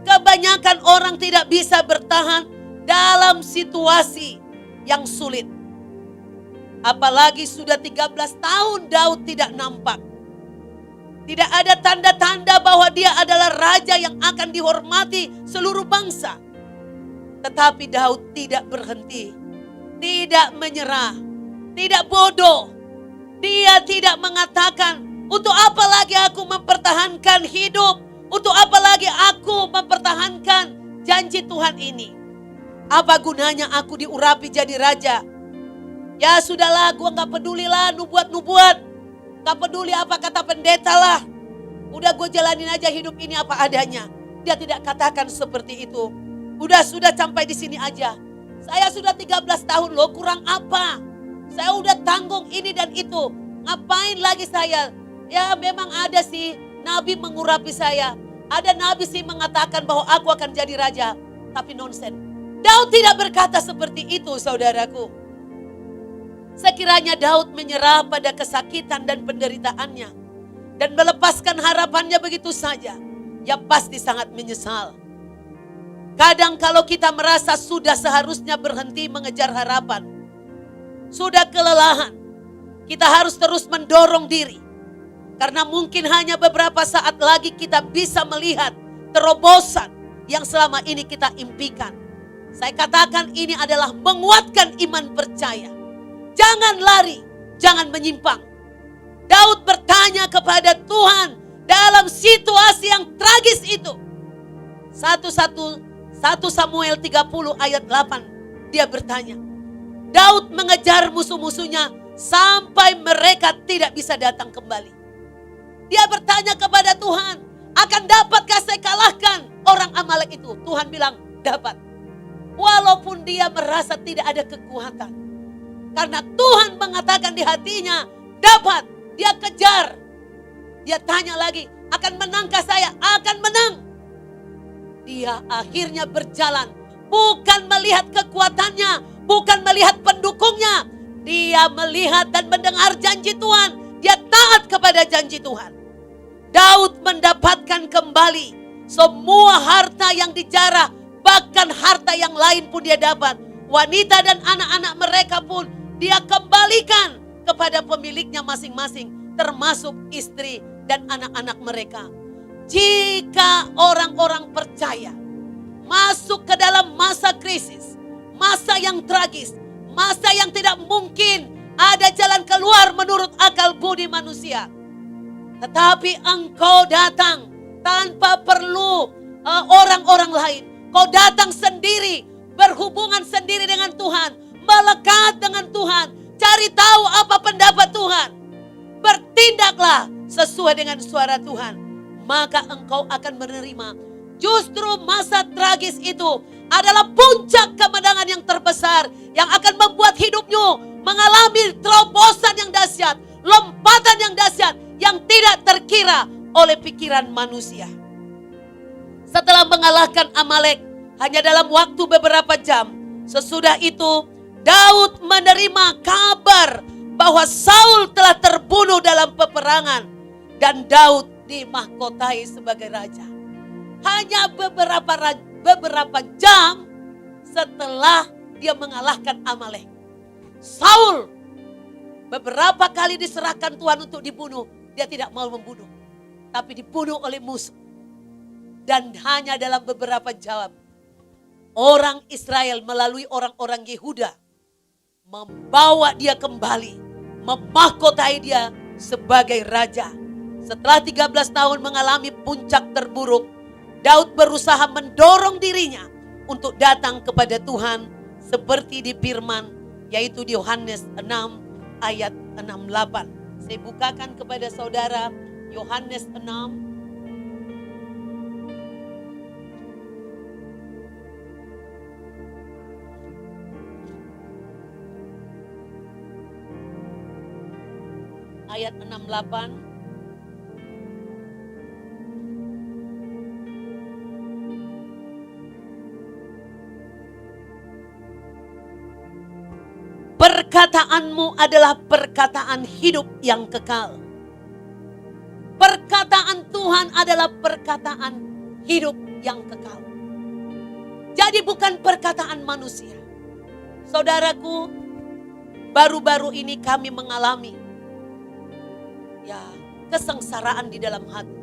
Kebanyakan orang tidak bisa bertahan dalam situasi yang sulit. Apalagi sudah 13 tahun Daud tidak nampak. Tidak ada tanda-tanda bahwa dia adalah raja yang akan dihormati seluruh bangsa. Tetapi Daud tidak berhenti, tidak menyerah, tidak bodoh. Dia tidak mengatakan, untuk apa lagi aku mempertahankan hidup? Untuk apa lagi aku mempertahankan janji Tuhan ini? Apa gunanya aku diurapi jadi raja? Ya sudahlah, gue gak pedulilah nubuat-nubuat. Gak peduli apa kata pendeta lah. Udah gue jalanin aja hidup ini apa adanya. Dia tidak katakan seperti itu. Sudah sampai di sini aja. Saya sudah 13 tahun loh, kurang apa? Saya udah tanggung ini dan itu. Ngapain lagi saya? Ya memang ada sih nabi mengurapi saya. Ada nabi sih mengatakan bahwa aku akan jadi raja. Tapi nonsen. Daud tidak berkata seperti itu, saudaraku. Sekiranya Daud menyerah pada kesakitan dan penderitaannya dan melepaskan harapannya begitu saja, ya pasti sangat menyesal. Kadang kalau kita merasa sudah seharusnya berhenti mengejar harapan, sudah kelelahan, kita harus terus mendorong diri. Karena mungkin hanya beberapa saat lagi kita bisa melihat terobosan yang selama ini kita impikan. Saya katakan ini adalah menguatkan iman percaya. Jangan lari, jangan menyimpang. Daud bertanya kepada Tuhan dalam situasi yang tragis itu. 1 Samuel 30 ayat 8 dia bertanya. Daud mengejar musuh-musuhnya sampai mereka tidak bisa datang kembali. Dia bertanya kepada Tuhan, akan dapatkah saya kalahkan orang Amalek itu? Tuhan bilang, dapat. Walaupun dia merasa tidak ada kekuatan. Karena Tuhan mengatakan di hatinya, dapat. Dia kejar. Dia tanya lagi, akan menangkah saya? Akan menang. Dia akhirnya berjalan. Bukan melihat kekuatannya. Bukan melihat pendukungnya. Dia melihat dan mendengar janji Tuhan. Dia taat kepada janji Tuhan. Daud mendapatkan kembali semua harta yang dijarah. Bahkan harta yang lain pun dia dapat. Wanita dan anak-anak mereka pun dia kembalikan kepada pemiliknya masing-masing. Termasuk istri dan anak-anak mereka. Jika orang-orang percaya masuk ke dalam masa krisis, masa yang tragis, masa yang tidak mungkin ada jalan keluar menurut akal budi manusia. Tetapi engkau datang tanpa perlu orang-orang lain. Kau datang sendiri, berhubungan sendiri dengan Tuhan, melekat dengan Tuhan, cari tahu apa pendapat Tuhan. Bertindaklah sesuai dengan suara Tuhan, maka engkau akan menerima. Justru masa tragis itu adalah puncak kemenangan yang terbesar yang akan membuat hidupmu mengalami terobosan yang dahsyat, lompatan yang dahsyat yang tidak terkira oleh pikiran manusia. Setelah mengalahkan Amalek hanya dalam waktu beberapa jam, sesudah itu Daud menerima kabar bahwa Saul telah terbunuh dalam peperangan dan Daud dimahkotai sebagai raja. Hanya beberapa jam setelah dia mengalahkan Amalek. Saul beberapa kali diserahkan Tuhan untuk dibunuh, dia tidak mau membunuh, tapi dibunuh oleh musuh. Dan hanya dalam beberapa jam, orang Israel melalui orang-orang Yehuda membawa dia kembali, memahkotai dia sebagai raja. Setelah 13 tahun mengalami puncak terburuk, Daud berusaha mendorong dirinya untuk datang kepada Tuhan seperti di firman, yaitu di Yohanes 6 ayat 68. Saya bukakan kepada saudara Yohanes 6 ayat 68. Perkataanmu adalah perkataan hidup yang kekal. Perkataan Tuhan adalah perkataan hidup yang kekal. Jadi bukan perkataan manusia. Saudaraku, baru-baru ini kami mengalami kesengsaraan di dalam hati.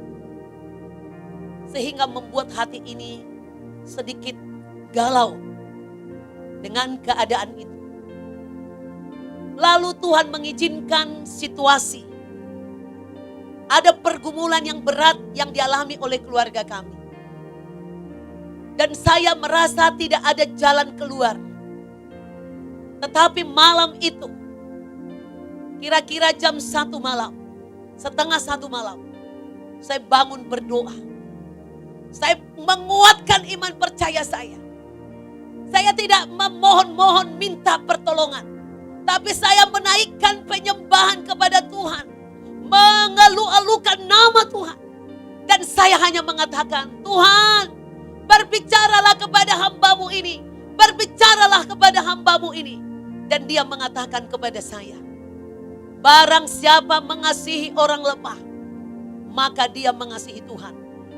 Sehingga membuat hati ini sedikit galau dengan keadaan itu. Lalu Tuhan mengizinkan situasi. Ada pergumulan yang berat yang dialami oleh keluarga kami. Dan saya merasa tidak ada jalan keluar. Tetapi malam itu, kira-kira jam 1 malam, setengah 1 malam, saya bangun berdoa. Saya menguatkan iman percaya saya. Saya tidak memohon-mohon minta pertolongan. Tapi saya menaikkan penyembahan kepada Tuhan. Mengeluh-elukan nama Tuhan. Dan saya hanya mengatakan, Tuhan, berbicaralah kepada hambamu ini. Berbicaralah kepada hambamu ini. Dan dia mengatakan kepada saya, barang siapa mengasihi orang lemah, maka dia mengasihi Tuhan.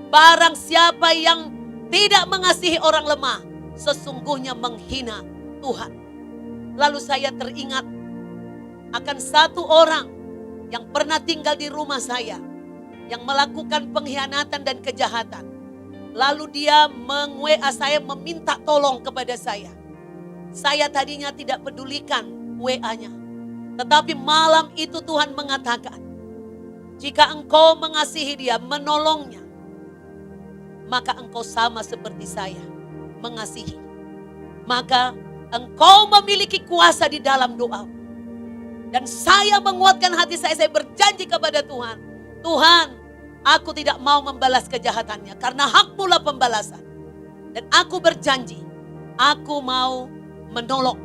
Barang siapa yang tidak mengasihi orang lemah, sesungguhnya menghina Tuhan. Lalu saya teringat akan satu orang yang pernah tinggal di rumah saya, yang melakukan pengkhianatan dan kejahatan. Lalu dia meng-WA saya meminta tolong kepada saya. Saya tadinya tidak pedulikan WA-nya. Tetapi malam itu Tuhan mengatakan, jika engkau mengasihi dia, menolongnya, maka engkau sama seperti saya, mengasihi. Maka engkau memiliki kuasa di dalam doa. Dan saya menguatkan hati saya berjanji kepada Tuhan. Tuhan, aku tidak mau membalas kejahatannya, karena hakmu lah pembalasan. Dan aku berjanji, aku mau menolong,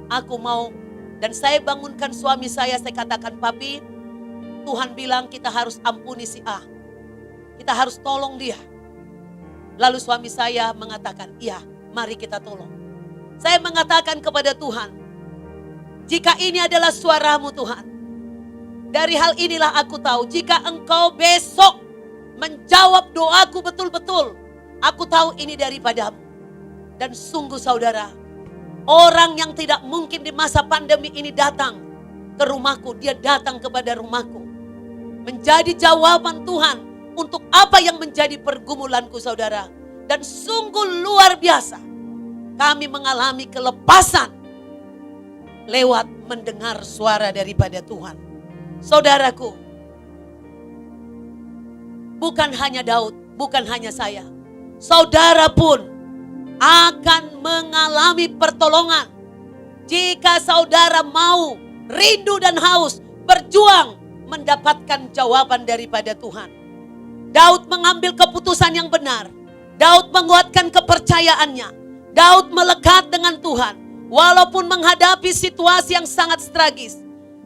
aku mau. Dan saya bangunkan suami saya katakan, papi, Tuhan bilang kita harus ampuni si A. Kita harus tolong dia. Lalu suami saya mengatakan, iya, mari kita tolong. Saya mengatakan kepada Tuhan, jika ini adalah suaramu Tuhan, dari hal inilah aku tahu, jika engkau besok menjawab doaku betul-betul, aku tahu ini daripadamu. Dan sungguh saudara, orang yang tidak mungkin di masa pandemi ini datang ke rumahku, dia datang kepada rumahku. Menjadi jawaban Tuhan untuk apa yang menjadi pergumulanku saudara. Dan sungguh luar biasa, kami mengalami kelepasan lewat mendengar suara daripada Tuhan. Saudaraku, bukan hanya Daud, bukan hanya saya. Saudara pun akan mengalami pertolongan. Jika saudara mau, rindu dan haus, berjuang mendapatkan jawaban daripada Tuhan. Daud mengambil keputusan yang benar. Daud menguatkan kepercayaannya. Daud melekat dengan Tuhan. Walaupun menghadapi situasi yang sangat tragis.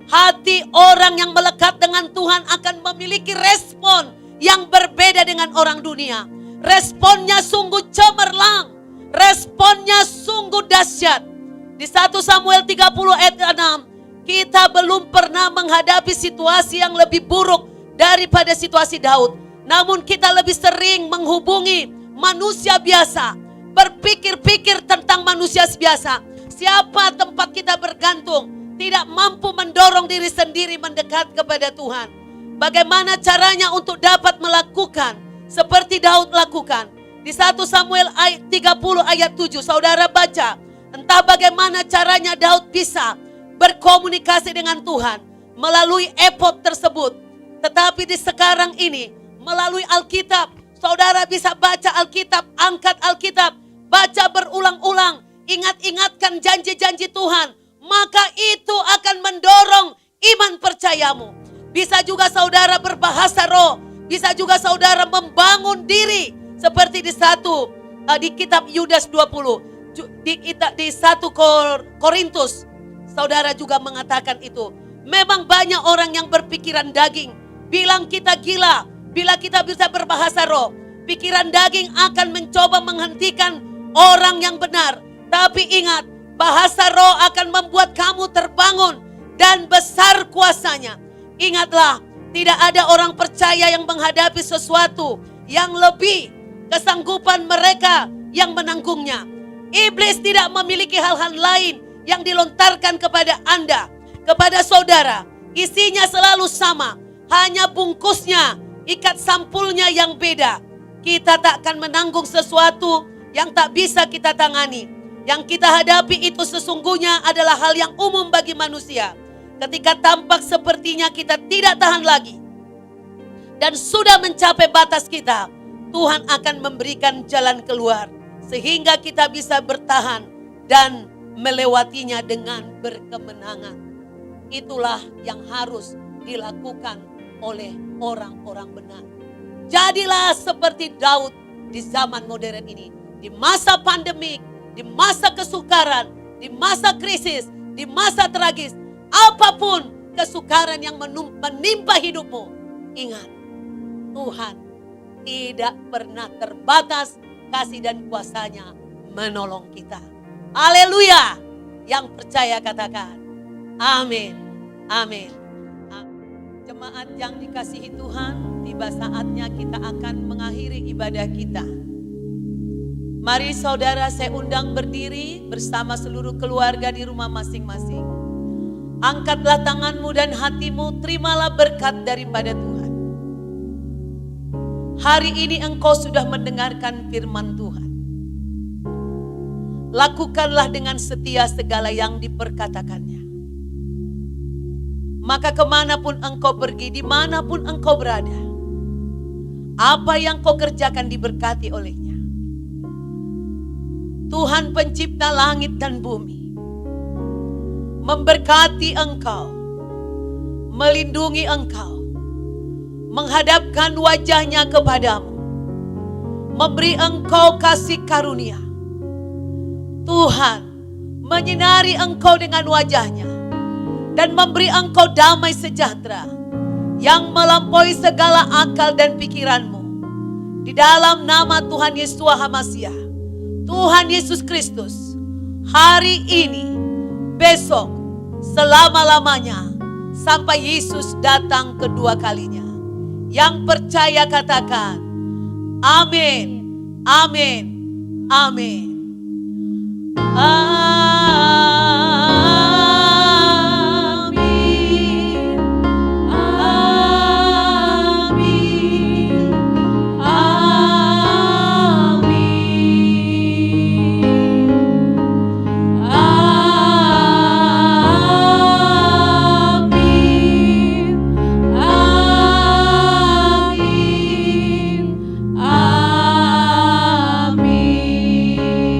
Hati orang yang melekat dengan Tuhan akan memiliki respon yang berbeda dengan orang dunia. Responnya sungguh cemerlang. Responnya sungguh dahsyat. Di 1 Samuel 30 ayat 6. Kita belum pernah menghadapi situasi yang lebih buruk daripada situasi Daud. Namun kita lebih sering menghubungi manusia biasa. Berpikir-pikir tentang manusia biasa. Siapa tempat kita bergantung. Tidak mampu mendorong diri sendiri mendekat kepada Tuhan. Bagaimana caranya untuk dapat melakukan seperti Daud lakukan. Di 1 Samuel 30 ayat 7 saudara baca. Entah bagaimana caranya Daud bisa berkomunikasi dengan Tuhan melalui epod tersebut. Tetapi di sekarang ini melalui Alkitab, saudara bisa baca Alkitab, angkat Alkitab, baca berulang-ulang, ingat-ingatkan janji-janji Tuhan, maka itu akan mendorong iman percayamu. Bisa juga saudara berbahasa roh, bisa juga saudara membangun diri seperti di kitab Yudas 20, di 1 Korintus, saudara juga mengatakan itu. Memang banyak orang yang berpikiran daging, bilang kita gila bila kita bisa berbahasa roh. Pikiran daging akan mencoba menghentikan orang yang benar. Tapi ingat, bahasa roh akan membuat kamu terbangun dan besar kuasanya. Ingatlah, tidak ada orang percaya yang menghadapi sesuatu yang lebih kesanggupan mereka yang menanggungnya. Iblis tidak memiliki hal-hal lain yang dilontarkan kepada Anda, kepada saudara. Isinya selalu sama. hanya bungkusnya, ikat sampulnya yang beda. Kita tak akan menanggung sesuatu yang tak bisa kita tangani. Yang kita hadapi itu sesungguhnya adalah hal yang umum bagi manusia. Ketika tampak sepertinya kita tidak tahan lagi dan sudah mencapai batas kita, Tuhan akan memberikan jalan keluar sehingga kita bisa bertahan dan melewatinya dengan berkemenangan. Itulah yang harus dilakukan oleh orang-orang benar. Jadilah seperti Daud di zaman modern ini. Di masa pandemik, di masa kesukaran, di masa krisis, di masa tragis. Apapun kesukaran yang menimpa hidupmu, ingat, Tuhan tidak pernah terbatas kasih dan kuasanya menolong kita. Haleluya. Yang percaya katakan amin. Amin. Jemaat yang dikasihi Tuhan, tiba saatnya kita akan mengakhiri ibadah kita. Mari saudara, saya undang berdiri bersama seluruh keluarga di rumah masing-masing. Angkatlah tanganmu dan hatimu, terimalah berkat daripada Tuhan. Hari ini engkau sudah mendengarkan firman Tuhan. Lakukanlah dengan setia segala yang diperkatakannya. Maka kemanapun engkau pergi, dimanapun engkau berada, apa yang kau kerjakan diberkati olehnya. Tuhan pencipta langit dan bumi memberkati engkau, melindungi engkau, menghadapkan wajahnya kepadamu, memberi engkau kasih karunia. Tuhan menyinari engkau dengan wajahnya dan memberi engkau damai sejahtera yang melampaui segala akal dan pikiranmu. Di dalam nama Tuhan Yesus HaMasiah, Tuhan Yesus Kristus, hari ini, besok, selama-lamanya, sampai Yesus datang kedua kalinya. Yang percaya katakan, amin, amin, amin. Amin, amin, amin, amin, amin, amin.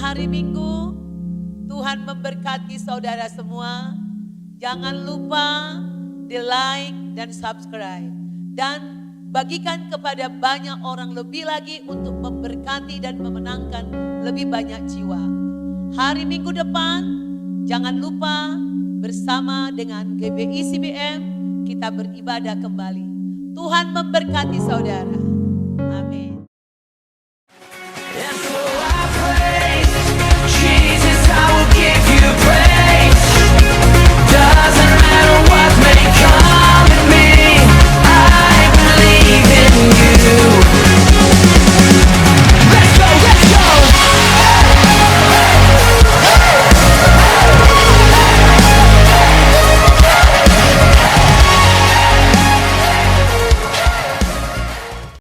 hari Minggu. Tuhan memberkati saudara semua. Jangan lupa di like dan subscribe. Dan bagikan kepada banyak orang lebih lagi untuk memberkati dan memenangkan lebih banyak jiwa. Hari Minggu depan jangan lupa bersama dengan GBI CBM kita beribadah kembali. Tuhan memberkati saudara.